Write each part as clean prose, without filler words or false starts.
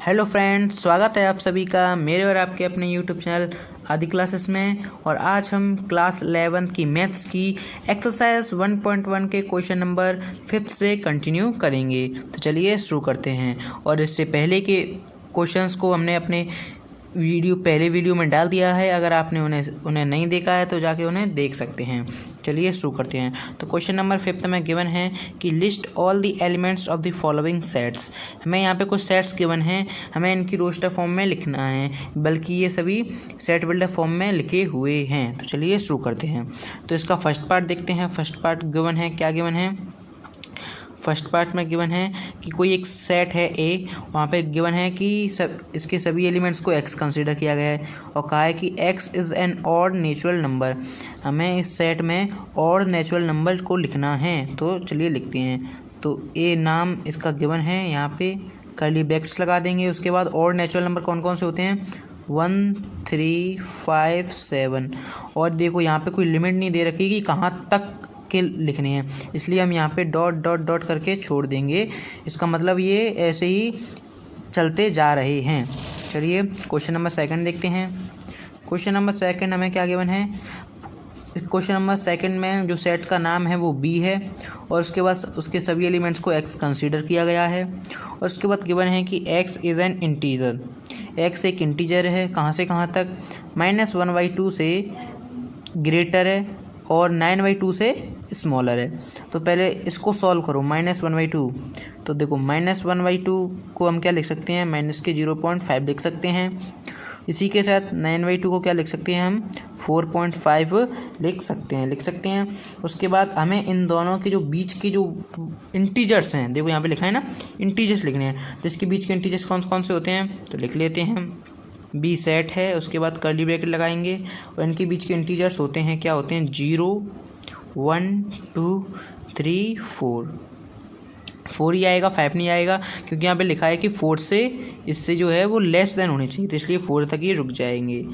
Hello friends, स्वागत है आप सभी का मेरे और आपके अपने यूट्यूब चैनल आदि क्लासेस में। और आज हम क्लास 11 की मैथ्स की एक्सरसाइज 1.1 के क्वेश्चन नंबर 5 से कंटिन्यू करेंगे। तो चलिए शुरू करते हैं। और इससे पहले के क्वेश्चंस को हमने अपने पहले वीडियो में डाल दिया है। अगर आपने उन्हें नहीं देखा है तो जाके उन्हें देख सकते हैं। चलिए शुरू करते हैं। तो क्वेश्चन नंबर 5 में गिवन है कि list all the elements of the following sets. हमें यहाँ पे कुछ सेट्स गिवन हैं, हमें इनकी रोस्टर फॉर्म में लिखना है, बल्कि ये सभी सेट बिल्डर फॉर्म में लिखे हुए हैं। तो चलिए शुरू करते हैं। तो इसका फर्स्ट पार्ट देखते हैं। फर्स्ट पार्ट गिवन है, क्या गिवन है? फर्स्ट पार्ट में गिवन है कि कोई एक सेट है ए, वहाँ पे गिवन है कि इसके सभी एलिमेंट्स को एक्स कंसीडर किया गया है और कहा है कि x is an odd natural number. हमें इस सेट में ऑड नेचुरल नंबर को लिखना है। तो चलिए लिखते हैं। तो ए नाम इसका गिवन है, यहाँ पे कर्ली ब्रैकेट्स लगा देंगे। उसके बाद ऑड नेचुरल नंबर कौन कौन से होते हैं? 1, 3, 5, 7। और देखो यहाँ पे कोई लिमिट नहीं दे रखी कि कहाँ तक के लिखने हैं, इसलिए हम यहाँ पे डॉट डॉट डॉट करके छोड़ देंगे। इसका मतलब ये ऐसे ही चलते जा रहे हैं। चलिए क्वेश्चन नंबर सेकंड देखते हैं। क्वेश्चन नंबर सेकंड हमें क्या गिवन है? क्वेश्चन नंबर सेकंड में जो सेट का नाम है वो बी है और उसके बाद उसके सभी एलिमेंट्स को एक्स कंसीडर किया गया है। और उसके बाद गिवन है कि x is an integer. X एक इंटीजर है, कहाँ से कहाँ तक? -1/2 से ग्रेटर है और 9/2 से स्मॉलर है। तो पहले इसको सॉल्व करो। -1/2, तो देखो -1/2 को हम क्या लिख सकते हैं? माइनस के 0.5 लिख सकते हैं। इसी के साथ 9/2 को क्या लिख सकते हैं हम? 4.5 लिख सकते हैं। उसके बाद हमें इन दोनों के जो बीच के जो इंटीजर्स हैं, देखो यहाँ पे लिखा है ना, इंटीजर्स लिखने हैं। तो इसके बीच के इंटीजर्स कौन कौन से होते हैं? तो लिख लेते हैं। बी सेट है, उसके बाद कर्ली ब्रैकेट लगाएंगे और इनके बीच के इंटीजर्स होते हैं, क्या होते हैं? 0, 1, 2, 3, 4 ही आएगा, 5 नहीं आएगा, क्योंकि यहाँ पे लिखा है कि 4 से इससे जो है वो लेस देन होनी चाहिए, तो इसलिए 4 तक ही रुक जाएंगे।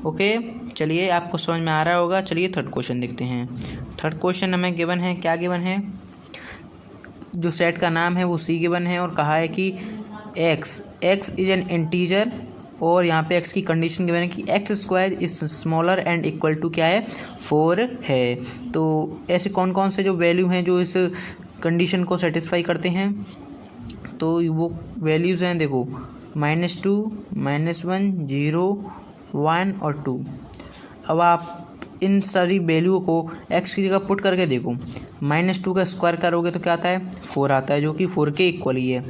ओके, चलिए आपको समझ में आ रहा होगा। चलिए थर्ड क्वेश्चन देखते हैं। थर्ड क्वेश्चन हमें गिवन है, क्या गिवन है? जो सेट का नाम है वो सी गिवन है और कहा है कि एक्स इज एन इंटीजर और यहाँ पे एक्स की कंडीशन गिवन है कि x² is smaller and equal to क्या है? 4 है। तो ऐसे कौन कौन से जो वैल्यू हैं जो इस कंडीशन को सेटिस्फाई करते हैं? तो वो वैल्यूज़ हैं, देखो -2, -1, 0, 1 और 2। अब आप इन सारी वैल्यू को x की जगह पुट करके देखो। -2 का स्क्वायर करोगे तो क्या आता है? 4 आता है, जो कि 4 के इक्वल ही है।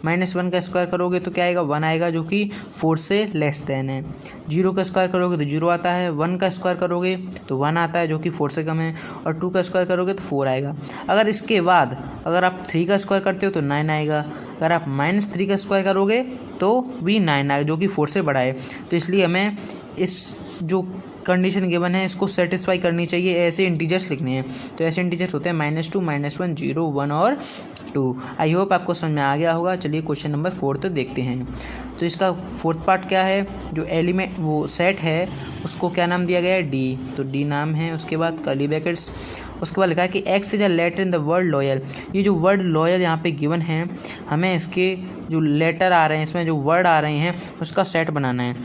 -1 का स्क्वायर करोगे तो क्या आएगा? 1 आएगा, जो कि 4 से लेस देन है। 0 का स्क्वायर करोगे तो 0 आता है। 1 का स्क्वायर करोगे तो 1 आता है, जो कि 4 से कम है। और 2 का स्क्वायर करोगे तो 4 आएगा। अगर इसके बाद अगर आप 3 का स्क्वायर करते हो तो 9 आएगा। अगर आप -3 का स्क्वायर करोगे तो भी 9 आएगा, जो कि 4 से बड़ा है। तो इसलिए हमें इस जो कंडीशन गिवन है इसको सेटिस्फाई करनी चाहिए, ऐसे इंटीजर्स लिखने हैं। तो ऐसे इंटीजर्स होते हैं -2, -1, 0, 1 और 2। आई होप आपको समझ में आ गया होगा। चलिए क्वेश्चन नंबर 4 देखते हैं। तो इसका फोर्थ पार्ट क्या है? जो एलिमेंट वो सेट है उसको क्या नाम दिया गया है? डी। तो डी नाम है। उसके बाद कर्ली ब्रैकेट्स, उसके बाद लिखा है कि x is a letter in the word loyal. ये जो वर्ड लॉयल यहाँ पे गिवन है, हमें इसके जो लेटर आ रहे हैं, इसमें जो वर्ड आ रहे हैं उसका सेट बनाना है।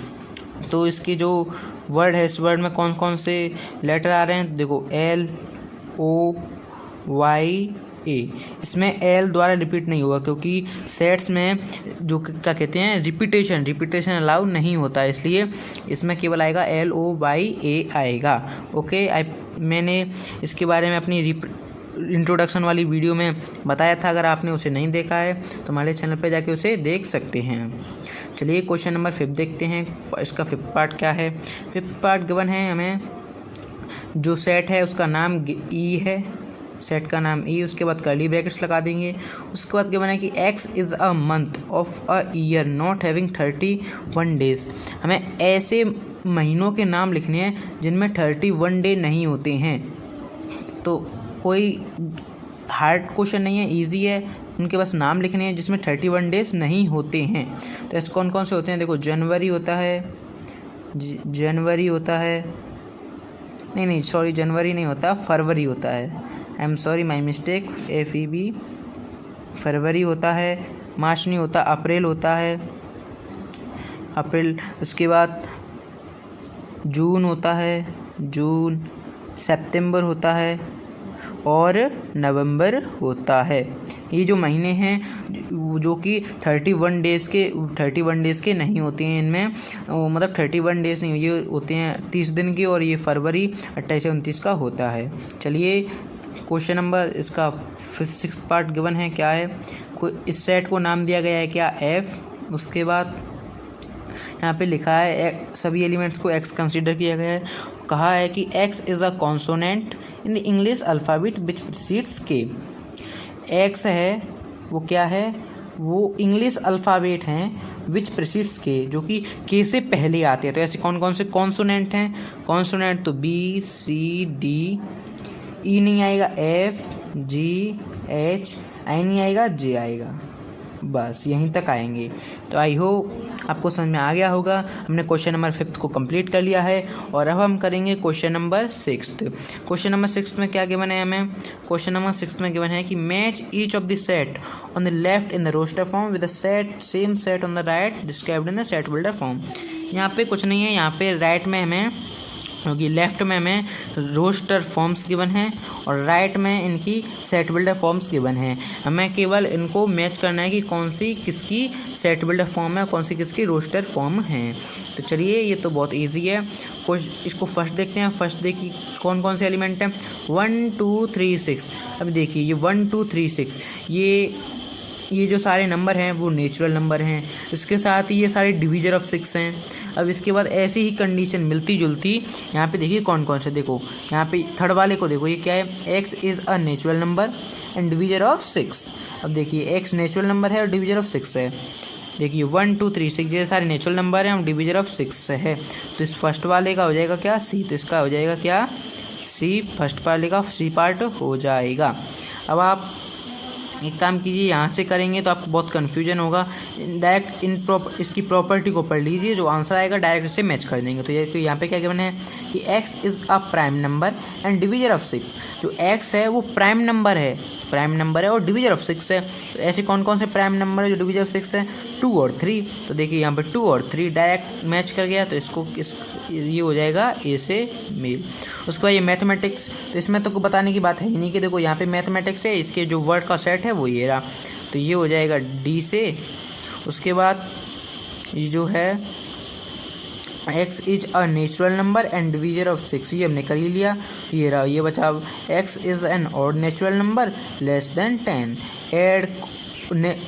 तो इसकी जो वर्ड है, इस वर्ड में कौन कौन से लेटर आ रहे हैं? देखो L, O, Y, A। इसमें L द्वारा रिपीट नहीं होगा, क्योंकि सेट्स में जो क्या कहते हैं, रिपीटेशन अलाउ नहीं होता है, इसलिए इसमें केवल आएगा LOYA आएगा। ओके, मैंने इसके बारे में अपनी इंट्रोडक्शन वाली वीडियो में बताया था। अगर आपने उसे नहीं देखा है तो हमारे चैनल पर जाके उसे देख सकते हैं। चलिए क्वेश्चन नंबर 5 देखते हैं। इसका 5th पार्ट क्या है? 5th पार्ट गिवन है हमें, जो सेट है उसका नाम ई है, सेट का नाम ई। उसके बाद कर्ली ब्रैकेट्स लगा देंगे। उसके बाद गिवन है कि x is a month of a year not having 31 days. हमें ऐसे महीनों के नाम लिखने हैं जिनमें 31 डे नहीं होते हैं। तो कोई हार्ड क्वेश्चन नहीं है, इजी है। उनके बस नाम लिखने हैं जिसमें 31 डेज नहीं होते हैं। तो ऐसे कौन कौन से होते हैं? देखो जनवरी होता है, जनवरी नहीं होता, फरवरी होता है। I am sorry, my mistake, FEB। फरवरी होता है, मार्च नहीं होता, अप्रैल होता है, अप्रैल, उसके बाद जून होता है, जून, सितंबर होता है और नवंबर होता है। ये जो महीने हैं जो कि 31 डेज़ के नहीं होते हैं, इनमें मतलब 31 डेज़ नहीं, ये होते हैं 30 दिन के, और ये फरवरी 28 से 29 का होता है। चलिए क्वेश्चन नंबर इसका 6th पार्ट गिवन है, क्या है, इस सेट को नाम दिया गया है क्या, एफ। उसके बाद यहाँ पे लिखा है सभी एलिमेंट्स को एक्स कंसीडर किया गया है। कहा है कि x is a consonant in the English alphabet which precedes के। एक्स है वो क्या है, वो इंग्लिश अल्फ़ाबेट हैं विच प्रीसीड्स के, जो कि के से पहले आते हैं। तो ऐसे कौन कौन से कॉन्सोनेंट हैं, कॉन्सोनेंट तो बी सी डी, ई नहीं आएगा, एफ जी एच, आई नहीं आएगा, जे आएगा, बस यहीं तक आएंगे। तो आई होप आपको समझ में आ गया होगा। हमने क्वेश्चन नंबर 5 को कंप्लीट कर लिया है और अब हम करेंगे क्वेश्चन नंबर 6। क्वेश्चन नंबर 6 में क्या गिवन है हमें, क्वेश्चन नंबर 6 में गिवन है कि match each of the set on the left in the roster form with the set same set on the right described in the set builder form. यहाँ पे कुछ नहीं है, यहाँ पे राइट में हमें, क्योंकि लेफ़्ट में हमें रोस्टर फॉर्म्स गिवन हैं और राइट में इनकी सेट बिल्डर फॉर्म्स गिवन हैं। हमें केवल इनको मैच करना है कि कौन सी किसकी सेट बिल्डर फॉर्म है, कौन सी किसकी रोस्टर फॉर्म है। तो चलिए ये तो बहुत इजी है। इसको फर्स्ट देखते हैं। फर्स्ट देखिए कौन कौन से एलिमेंट हैं, 1 2 3 6। अब देखिए ये 1 2 3 6, ये जो सारे नंबर हैं वो नेचुरल नंबर हैं। इसके साथ ही ये सारे डिवीजर ऑफ 6 हैं। अब इसके बाद ऐसी ही कंडीशन मिलती जुलती यहाँ पे देखिए कौन कौन से, देखो यहाँ पे थर्ड वाले को देखो, ये क्या है, x is a natural number and divisor of 6। अब देखिए x नेचुरल नंबर है और डिवीजर ऑफ 6 है। देखिए 1 2 3 6 ये सारे नेचुरल नंबर हैं और डिवीजर ऑफ 6 है। तो इस फर्स्ट वाले का हो जाएगा क्या, c। तो इसका हो जाएगा क्या, c। फर्स्ट वाले का c पार्ट हो जाएगा। अब आप एक काम कीजिए, यहाँ से करेंगे तो आपको बहुत कन्फ्यूजन होगा। डायरेक्ट इसकी प्रॉपर्टी को पढ़ लीजिए, जो आंसर आएगा डायरेक्ट इससे मैच कर देंगे। तो यहाँ पे क्या गिवन है कि x is a prime number and divisor of 6। जो x है वो प्राइम नंबर है और डिवीजर ऑफ 6 है। तो ऐसे कौन कौन से प्राइम नंबर है जो डिवीजर ऑफ 6 है, 2 और 3। तो देखिए यहाँ पे 2 और 3 डायरेक्ट मैच कर गया, तो इसको ये हो जाएगा ए से मेल। उसके बाद ये मैथमेटिक्स, तो इसमें तो कोई बताने की बात है ही नहीं कि देखो यहाँ पे मैथमेटिक्स है, इसके जो वर्ड का सेट है वो ये रहा, तो ये हो जाएगा डी से। उसके बाद ये जो है x is a natural number and divisor of 6, ये हमने कर ही लिया। ये रहा, ये बचा अब x is an odd natural number less than 10। एड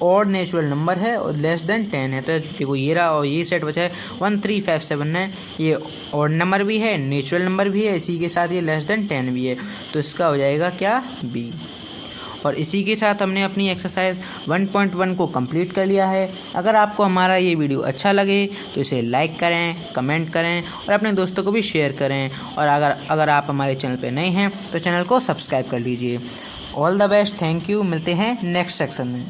ऑड नेचुरल नंबर है और लेस देन 10 है, तो देखो ये रहा, और ये सेट बचा है 1 3 5 7 है। ये ऑड नंबर भी है, नेचुरल नंबर भी है, इसी के साथ ये लेस देन 10 भी है, तो इसका हो जाएगा क्या, बी। और इसी के साथ हमने अपनी एक्सरसाइज 1.1 को कंप्लीट कर लिया है। अगर आपको हमारा ये वीडियो अच्छा लगे तो इसे लाइक करें, कमेंट करें और अपने दोस्तों को भी शेयर करें। और अगर आप हमारे चैनल पर नए हैं तो चैनल को सब्सक्राइब कर लीजिए। All the best, thank you. मिलते हैं नेक्स्ट सेक्शन में।